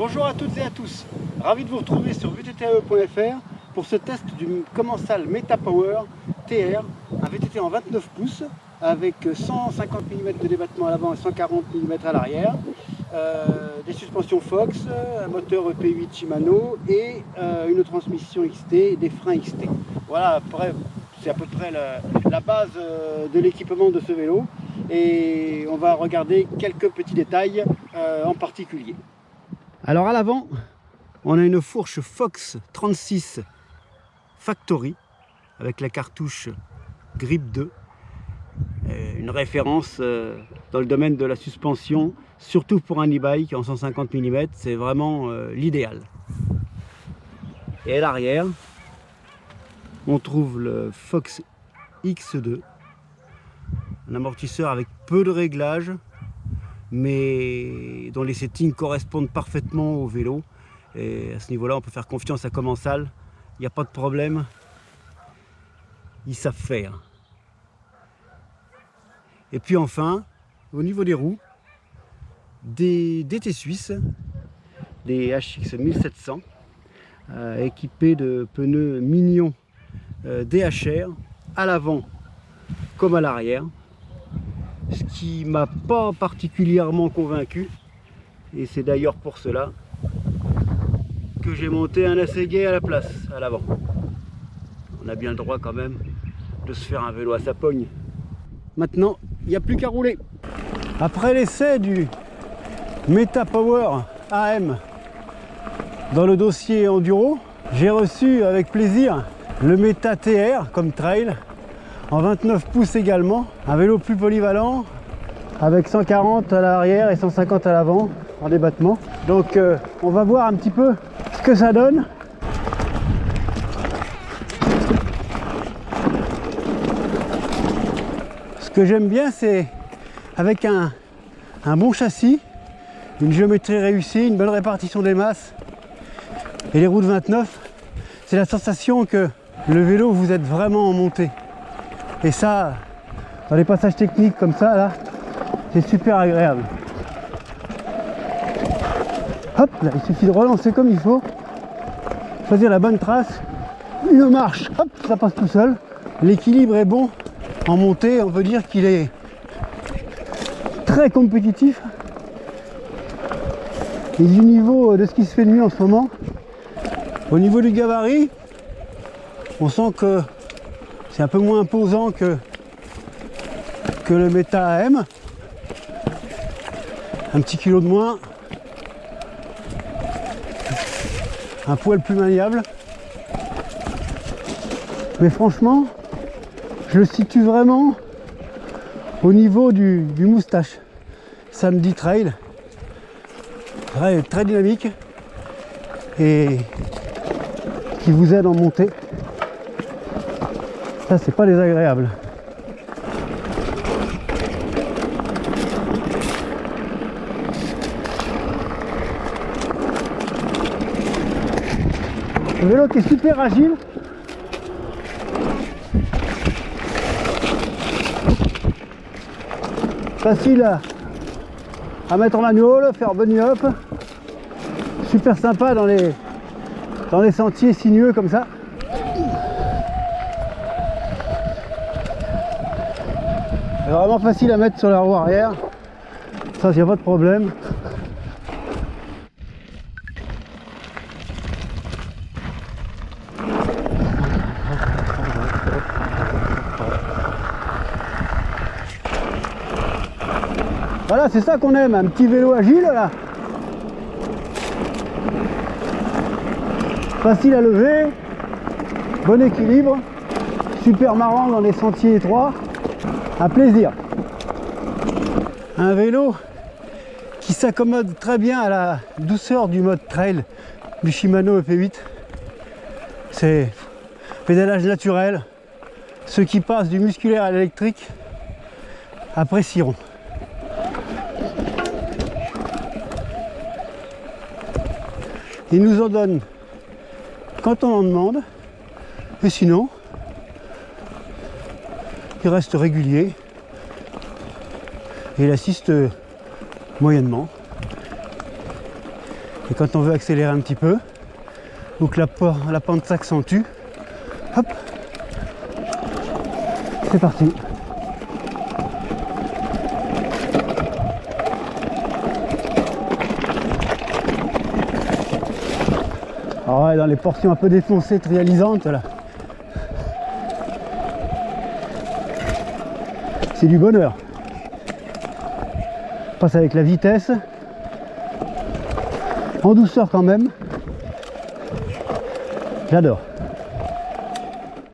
Bonjour à toutes et à tous, ravi de vous retrouver sur vttae.fr pour ce test du Commensal Metapower TR, un VTT en 29 pouces avec 150 mm de débattement à l'avant et 140 mm à l'arrière, des suspensions Fox, un moteur EP8 Shimano et une transmission XT et des freins XT. Voilà, c'est à peu près la base de l'équipement de ce vélo et on va regarder quelques petits détails en particulier. Alors à l'avant, on a une fourche Fox 36 Factory avec la cartouche Grip 2, une référence dans le domaine de la suspension, surtout pour un e-bike en 150 mm, c'est vraiment l'idéal. Et à l'arrière, on trouve le Fox X2, un amortisseur avec peu de réglages, mais dont les settings correspondent parfaitement au vélo. Et à ce niveau-là, on peut faire confiance à Commensal. Il n'y a pas de problème. Ils savent faire. Et puis enfin, au niveau des roues, des DT suisses, des HX 1700, équipés de pneus mignons DHR, à l'avant comme à l'arrière. Ce qui m'a pas particulièrement convaincu, et c'est d'ailleurs pour cela que j'ai monté un Assegai à la place, à l'avant. On a bien le droit quand même de se faire un vélo à sa pogne. Maintenant, il n'y a plus qu'à rouler. Après l'essai du Metapower AM dans le dossier Enduro, j'ai reçu avec plaisir le Meta TR comme trail, en 29 pouces également, un vélo plus polyvalent avec 140 à l'arrière et 150 à l'avant en débattement. Donc on va voir un petit peu ce que ça donne. Ce que j'aime bien, c'est avec un bon châssis, une géométrie réussie, une bonne répartition des masses et les roues de 29, c'est la sensation que le vélo vous êtes vraiment en montée. Et ça, dans les passages techniques comme ça, là, c'est super agréable. Hop, là, il suffit de relancer comme il faut, choisir la bonne trace, une marche, hop, ça passe tout seul. L'équilibre est bon en montée, on peut dire qu'il est très compétitif. Et du niveau de ce qui se fait de mieux en ce moment, au niveau du gabarit, on sent que c'est un peu moins imposant que le Meta AM. Un petit kilo de moins. Un poil plus maniable. Mais franchement, je le situe vraiment au niveau du moustache. Samedi Trail. Très dynamique. Et qui vous aide en montée. Ça, c'est pas désagréable. Le vélo qui est super agile. Facile à mettre en manual, faire bunny hop. Super sympa dans les sentiers sinueux comme ça. Vraiment facile à mettre sur la roue arrière, ça il n'y a pas de problème. Voilà, c'est ça qu'on aime, un petit vélo agile là. Facile à lever, bon équilibre, super marrant dans les sentiers étroits. Un plaisir. Un vélo qui s'accommode très bien à la douceur du mode trail du Shimano EP8. C'est pédalage naturel. Ceux qui passent du musculaire à l'électrique apprécieront. Il nous en donne quand on en demande, et sinon il reste régulier et il assiste moyennement. Et quand on veut accélérer un petit peu, ou que la pente s'accentue, hop, c'est parti. Ah ouais, dans les portions un peu défoncées, trialisantes là, c'est du bonheur. On passe avec la vitesse, en douceur quand même. J'adore.